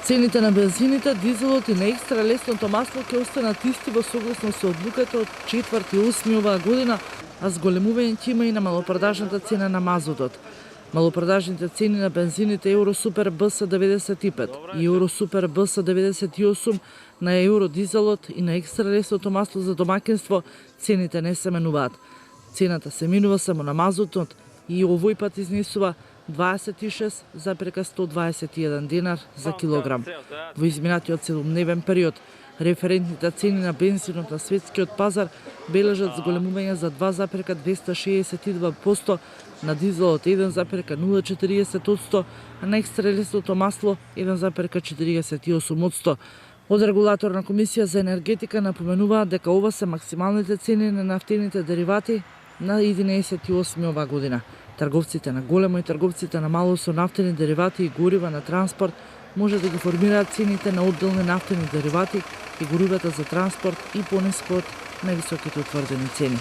Цените на бензините, дизелот и на екстра лесното масло ќе останат исти во согласно со одлуката од 4.8 оваа година, а зголемување ќе има и на малопродажната цена на мазутот. Малопродажните цени на бензините Евро Супер БС 95 и Евро Супер БС 98 на евро дизелот и на екстра лесното масло за домаќинство цените не се менуваат. Цената се минува само на мазутот и овој пат изнесува 26,121 динар за килограм. Во изминатиот 7-дневен период, референтните цени на бензинот на светскиот пазар бележат зголемување за 2,262%, на дизелот 1,040%, а на екстра лесното масло 1,48%. Од регулаторна комисија за енергетика напоменуваат дека ова се максималните цени на нафтените деривати на 11.8 оваа година. Трговците на големо и трговците на мало со нафтени деривати и горива на транспорт може да ги формираат цените на одделни нафтени деривати и горивата за транспорт и пониско од највисоките утврдени цени.